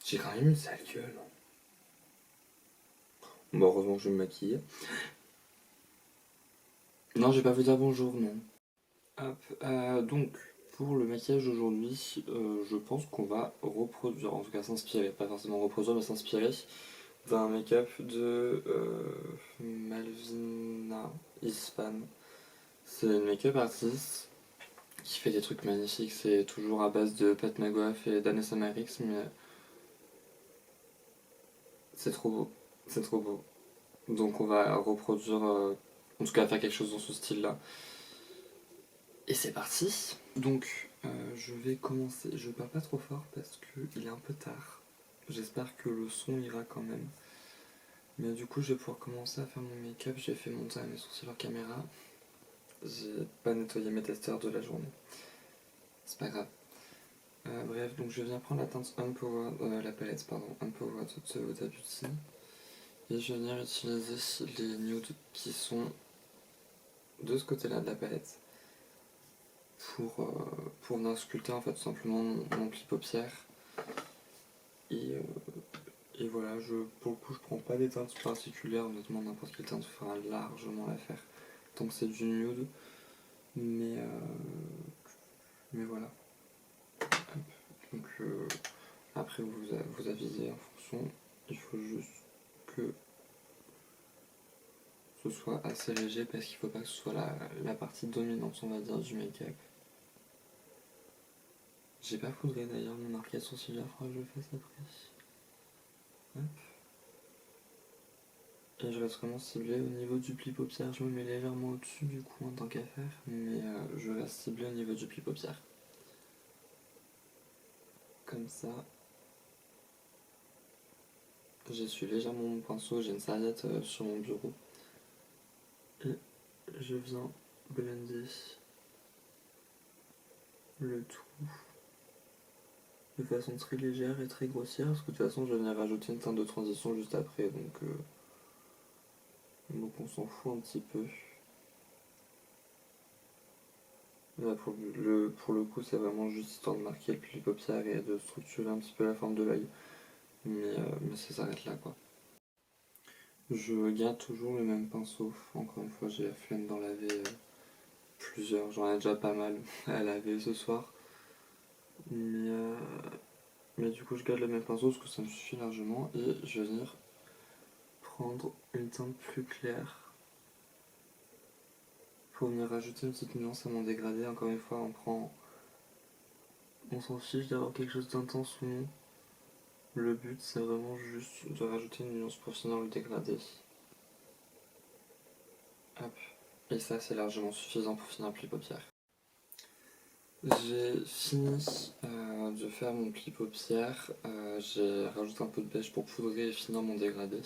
J'ai quand même une sale gueule. Bon, heureusement que je me maquille. Non, j'ai pas vous dire bonjour, non. Hop, donc, pour le maquillage d'aujourd'hui, je pense qu'on va reproduire, en tout cas s'inspirer, pas forcément reproduire, mais s'inspirer d'un make-up de Malvina Isfan. C'est une make-up artiste qui fait des trucs magnifiques, c'est toujours à base de Pat McGrath et d'Anessa Marix, mais c'est trop beau, c'est trop beau. Donc on va reproduire, en tout cas faire quelque chose dans ce style-là. Et c'est parti. Donc je vais commencer, je parle pas trop fort parce qu'il est un peu tard. J'espère que le son ira quand même. Mais du coup je vais pouvoir commencer à faire mon make-up. J'ai fait monter mes sourcils en caméra. J'ai pas nettoyé mes testeurs de la journée. C'est pas grave. Bref, donc je viens prendre la teinte Unpowered, la palette pardon, Unpowered de Huda Beauty. Et je vais venir utiliser les nudes qui sont de ce côté-là de la palette pour venir sculpter en fait tout simplement mon pli paupière. Et, voilà, pour le coup je prends pas des teintes particulières, honnêtement n'importe quelle teinte fera largement l'affaire. Tant que c'est du nude, mais voilà. Donc après vous avisez en fonction, il faut juste que ce soit assez léger parce qu'il faut pas que ce soit la partie dominante on va dire du make-up. J'ai pas poudré d'ailleurs mon arcade sourcilière, il faudra que je le fasse après. Hop. Et je reste vraiment ciblé au niveau du pli paupière, je me mets légèrement au-dessus du coup en tant qu'affaire, mais je reste ciblé au niveau du pli paupière. Comme ça. J'essuie légèrement mon pinceau, j'ai une serviette sur mon bureau. Et je viens blender le tout de façon très légère et très grossière, parce que de toute façon je vais venir rajouter une teinte de transition juste après, donc on s'en fout un petit peu. Là, pour le coup, c'est vraiment juste histoire de marquer le pli paupière et de structurer un petit peu la forme de l'œil. Mais ça s'arrête là, quoi. Je garde toujours le même pinceau. Encore une fois, j'ai la flemme d'en laver plusieurs. J'en ai déjà pas mal à laver ce soir. Mais du coup, je garde le même pinceau parce que ça me suffit largement. Et je vais venir prendre une teinte plus claire pour venir rajouter une petite nuance à mon dégradé. Encore une fois, on s'en fiche d'avoir quelque chose d'intense ou non. Le but, c'est vraiment juste de rajouter une nuance pour finir le dégradé. Hop. Et ça, c'est largement suffisant pour finir le pli paupière. J'ai fini de faire mon pli paupière. J'ai rajouté un peu de beige pour poudrer et finir mon dégradé.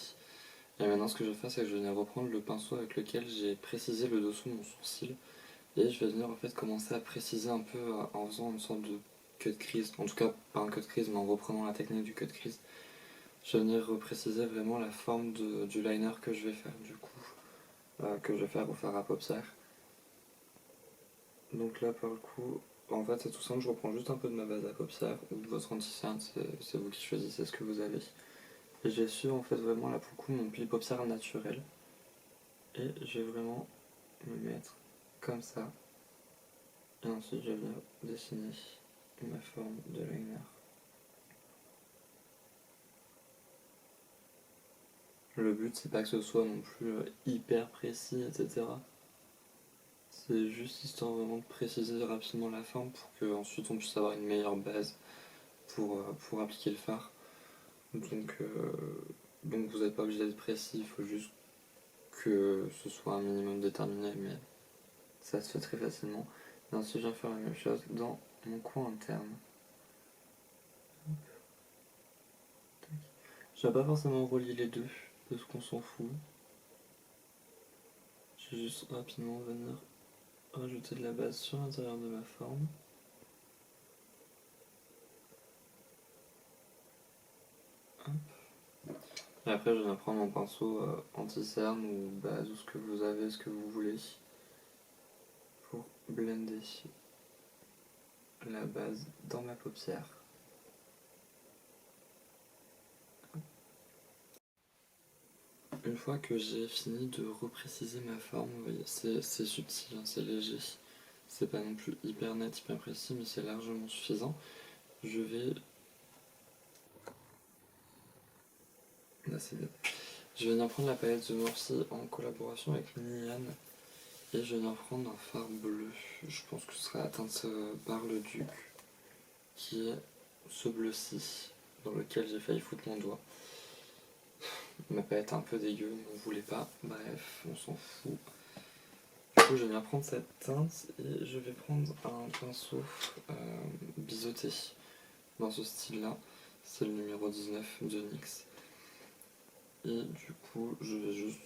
Et maintenant, ce que je vais faire, c'est que je vais venir reprendre le pinceau avec lequel j'ai précisé le dessous de mon sourcil. Et je vais venir en fait commencer à préciser un peu en faisant une sorte de cut crease. En tout cas, pas un cut crease, mais en reprenant la technique du cut crease. Je vais venir repréciser vraiment la forme du liner que je vais faire du coup. Que je vais faire au fard à paupières. Donc là, par le coup, en fait, c'est tout simple, je reprends juste un peu de ma base à paupières ou de votre anti-cerne, c'est vous qui choisissez ce que vous avez. Et je vais suivre en fait vraiment là pour le coup mon pli paupière naturel. Et je vais vraiment me mettre comme ça. Et ensuite, je vais venir dessiner ma forme de liner. Le but, c'est pas que ce soit non plus hyper précis, etc. C'est juste histoire vraiment de préciser rapidement la forme pour qu'ensuite on puisse avoir une meilleure base pour appliquer le fard. Donc vous n'êtes pas obligé d'être précis, il faut juste que ce soit un minimum déterminé, mais ça se fait très facilement. Et ensuite, je viens faire la même chose dans mon coin interne. Je vais pas forcément relier les deux, parce qu'on s'en fout. Je vais juste rapidement venir rajouter de la base sur l'intérieur de ma forme. Hop. Et après, je viens prendre mon pinceau anti-cerne ou base ou ce que vous avez, ce que vous voulez, pour blender la base dans ma paupière. une fois que j'ai fini de repréciser ma forme, vous voyez, c'est subtil, hein, c'est léger. C'est pas non plus hyper net, hyper précis, mais c'est largement suffisant. Je vais... Là, c'est bien. Je vais venir prendre la palette The Morphe en collaboration avec Nian. Et je vais venir prendre un fard bleu. Je pense que ce sera atteinte par le duc, qui est ce bleu-ci, dans lequel j'ai failli foutre mon doigt. Ma palette est un peu dégueu, n'en voulez pas. Bref, on s'en fout. Du coup, je vais venir prendre cette teinte et je vais prendre un pinceau biseauté dans ce style-là. C'est le numéro 19 de NYX. Et du coup, je vais juste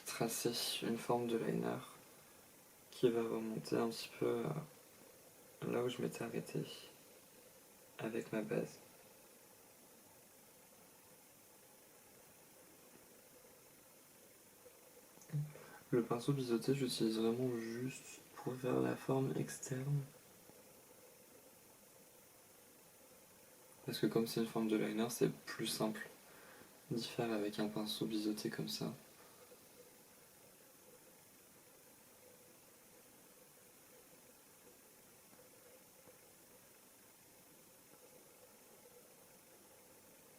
tracer une forme de liner qui va remonter un petit peu là où je m'étais arrêté avec ma base. Le pinceau biseauté, j'utilise vraiment juste pour faire la forme externe. Parce que comme c'est une forme de liner, c'est plus simple d'y faire avec un pinceau biseauté comme ça.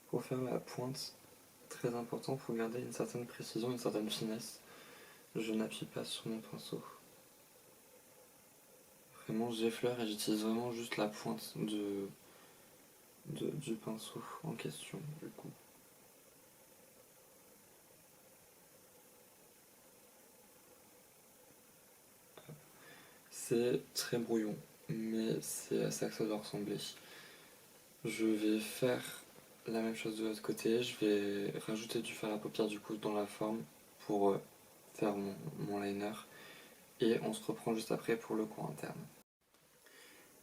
Pour faire la pointe, très important, pour garder une certaine précision, une certaine finesse, je n'appuie pas sur mon pinceau. Vraiment, j'effleure et j'utilise vraiment juste la pointe du pinceau en question, du coup. C'est très brouillon, mais c'est à ça que ça doit ressembler. Je vais faire la même chose de l'autre côté, je vais rajouter du fard à paupières du coup dans la forme pour faire mon liner et on se reprend juste après pour le coin interne.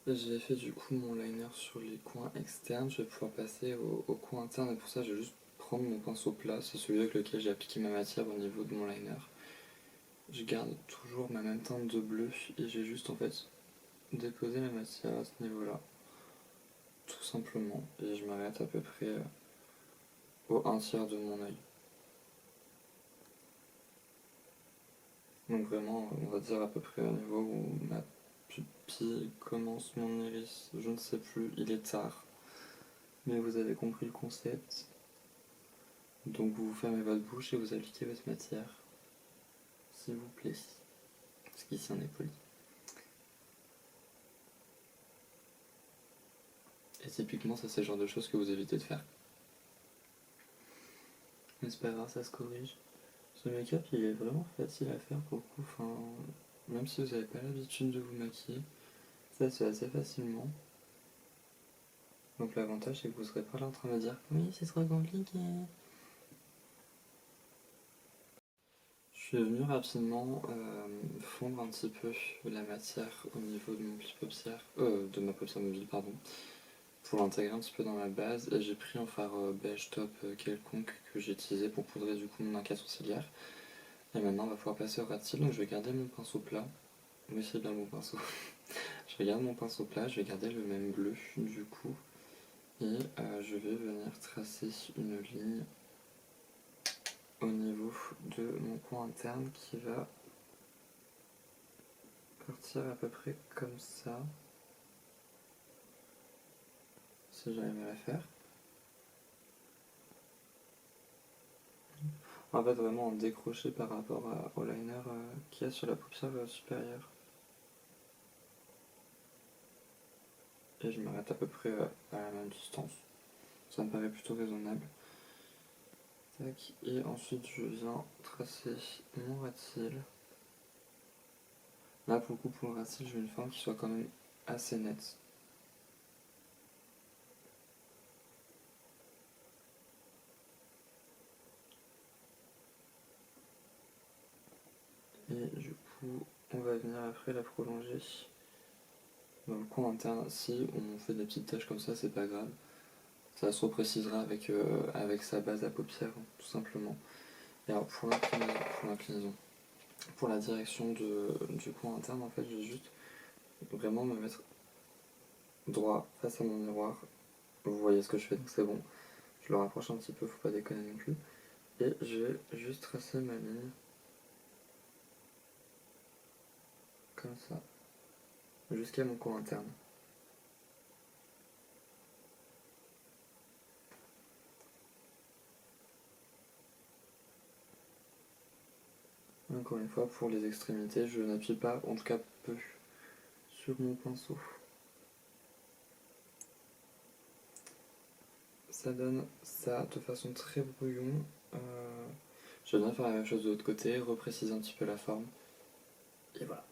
J'ai fait du coup mon liner sur les coins externes, je vais pouvoir passer au coin interne et pour ça je vais juste prendre mon pinceau plat, c'est celui avec lequel j'ai appliqué ma matière au niveau de mon liner. Je garde toujours ma même teinte de bleu et j'ai juste en fait déposé la matière à ce niveau là, tout simplement, et je m'arrête à peu près au 1/3 de mon œil. Donc vraiment, on va dire à peu près au niveau où ma pupille commence, mon iris, je ne sais plus, il est tard. Mais vous avez compris le concept. Donc vous fermez votre bouche et vous appliquez votre matière. S'il vous plaît. Parce qu'ici on est poli. Et typiquement ça c'est le genre de choses que vous évitez de faire. Mais c'est pas grave, ça se corrige. Ce make-up il est vraiment facile à faire pour le coup. Enfin, même si vous n'avez pas l'habitude de vous maquiller, ça se fait assez facilement. Donc l'avantage c'est que vous serez pas là en train de dire oui c'est trop compliqué. Je suis venu rapidement fondre un petit peu la matière au niveau de mon pli paupière, de ma paupière mobile pardon, pour l'intégrer un petit peu dans ma base et j'ai pris un fard beige top quelconque que j'ai utilisé pour poudrer du coup mon arcade sourcilière. Et maintenant on va pouvoir passer au ras de cils, donc je vais garder mon pinceau plat. Oui c'est bien mon pinceau. Je vais garder mon pinceau plat, je vais garder le même bleu du coup et je vais venir tracer une ligne au niveau de mon coin interne qui va partir à peu près comme ça, si j'arrive à la faire. En fait, vraiment en décroché par rapport au liner qu'il y a sur la paupière supérieure. Et je m'arrête à peu près à la même distance. Ça me paraît plutôt raisonnable. Tac. Et ensuite, je viens tracer mon ras de cils. Là, pour le coup, pour le ras de cils, je veux une forme qui soit quand même assez nette. Et du coup, on va venir après la prolonger dans le coin interne. Si on fait des petites taches comme ça, c'est pas grave. Ça se reprécisera avec sa base à paupières, hein, tout simplement. Et alors pour l'inclinaison, pour la direction du coin interne, en fait, je vais juste vraiment me mettre droit face à mon miroir. Vous voyez ce que je fais, donc c'est bon. Je le rapproche un petit peu, faut pas déconner non plus. Et je vais juste tracer ma ligne. Comme ça. Jusqu'à mon coin interne. Encore une fois, pour les extrémités, je n'appuie pas, en tout cas peu, sur mon pinceau. Ça donne ça de façon très brouillon. Je vais bien faire la même chose de l'autre côté, repréciser un petit peu la forme. Et voilà.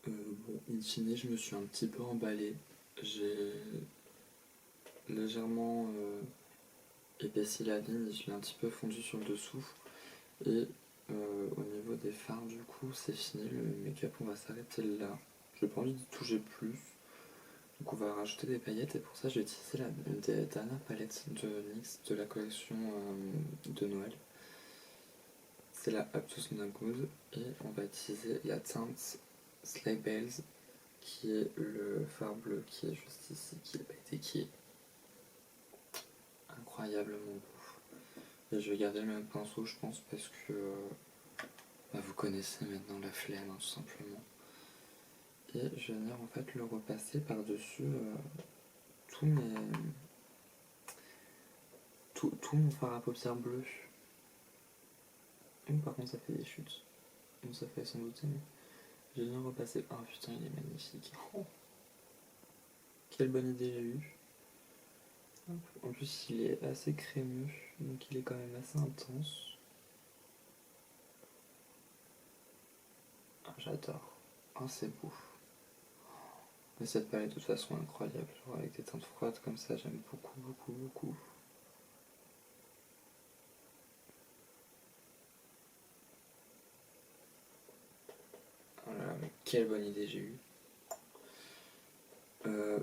Bon, in fine, je me suis un petit peu emballé. J'ai légèrement épaissi la ligne, je l'ai un petit peu fondu sur le dessous. Et au niveau des fards, du coup, c'est fini. Le make-up, on va s'arrêter là. J'ai pas envie de toucher plus. Donc on va rajouter des paillettes et pour ça j'ai utilisé une des dernières palettes de NYX de la collection de Noël. C'est la Up to Snow Good et on va utiliser la teinte Sleigh Bells qui est le fard bleu qui est juste ici, qui est pailleté, qui est incroyablement beau. Et je vais garder le même pinceau je pense parce que vous connaissez maintenant la flemme hein, tout simplement. Et je vais venir en fait le repasser par-dessus tout mon fard à paupières bleu. Par contre ça fait des chutes. Donc ça fait sans doute mais je viens repasser. Oh putain il est magnifique. Oh, quelle bonne idée j'ai eue. En plus il est assez crémeux, donc il est quand même assez intense. Ah, j'adore. Oh c'est beau. Mais cette palette de toute façon incroyable, genre avec des teintes froides comme ça, j'aime beaucoup beaucoup beaucoup. Oh là là, mais quelle bonne idée j'ai eue.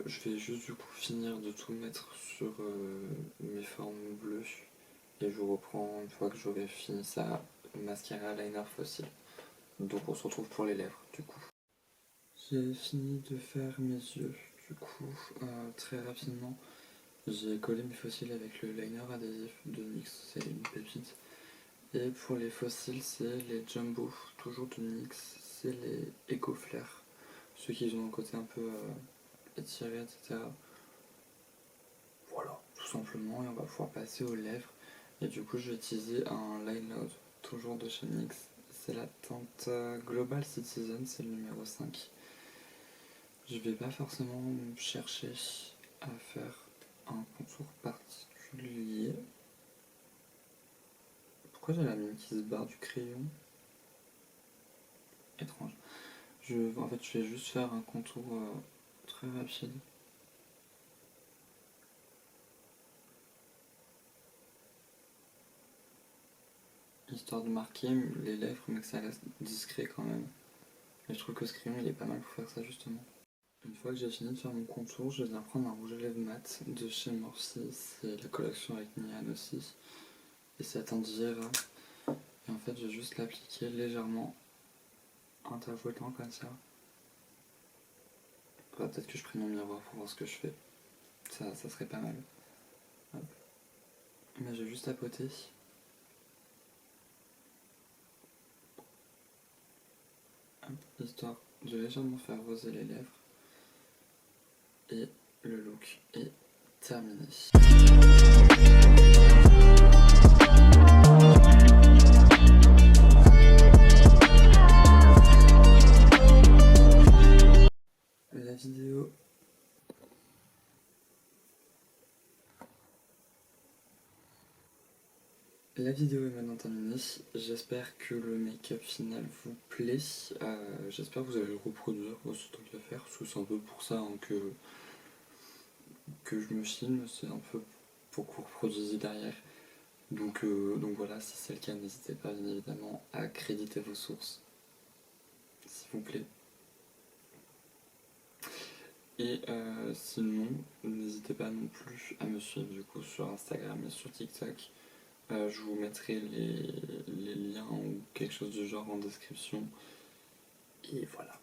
Je vais juste du coup finir de tout mettre sur mes formes bleues et je vous reprends une fois que j'aurai fini ça, mascara, liner, fossile. Donc on se retrouve pour les lèvres du coup. J'ai fini de faire mes yeux du coup très rapidement. J'ai collé mes fossiles avec le liner adhésif de NYX, c'est une pépite. Et pour les fossiles c'est les Jumbo, toujours de NYX, c'est les Eco Flair. Ceux qui ont un côté un peu étiré, etc. Voilà, tout simplement, et on va pouvoir passer aux lèvres. Et du coup, je vais utiliser un liner toujours de chez NYX. C'est la teinte Global Citizen, c'est le numéro 5. Je vais pas forcément chercher à faire un contour particulier. Pourquoi j'ai la mine qui se barre du crayon? Étrange. En fait, je vais juste faire un contour très rapide. Histoire de marquer les lèvres, mais que ça reste discret quand même. Et je trouve que ce crayon, il est pas mal pour faire ça justement. Une fois que j'ai fini de faire mon contour, je viens prendre un rouge à lèvres mat de chez Morphe, c'est la collection avec Nian aussi. Et c'est la teinte Viera. Et en fait, je vais juste l'appliquer légèrement, intervoitant comme ça. Faudra peut-être que je prenne mon miroir pour voir ce que je fais. Ça serait pas mal. Hop. Mais je vais juste tapoter. Hop, histoire de légèrement faire roser les lèvres. Et le look est terminé. La vidéo est maintenant terminée, j'espère que le make-up final vous plaît, j'espère que vous allez le reproduire aussi tant qu'à faire, parce que c'est un peu pour ça hein, que je me filme, c'est un peu pour que vous reproduisiez derrière. Donc voilà, si c'est le cas, n'hésitez pas bien évidemment à créditer vos sources, s'il vous plaît. Et sinon, n'hésitez pas non plus à me suivre du coup sur Instagram et sur TikTok. Je vous mettrai les liens ou quelque chose du genre en description. Et voilà.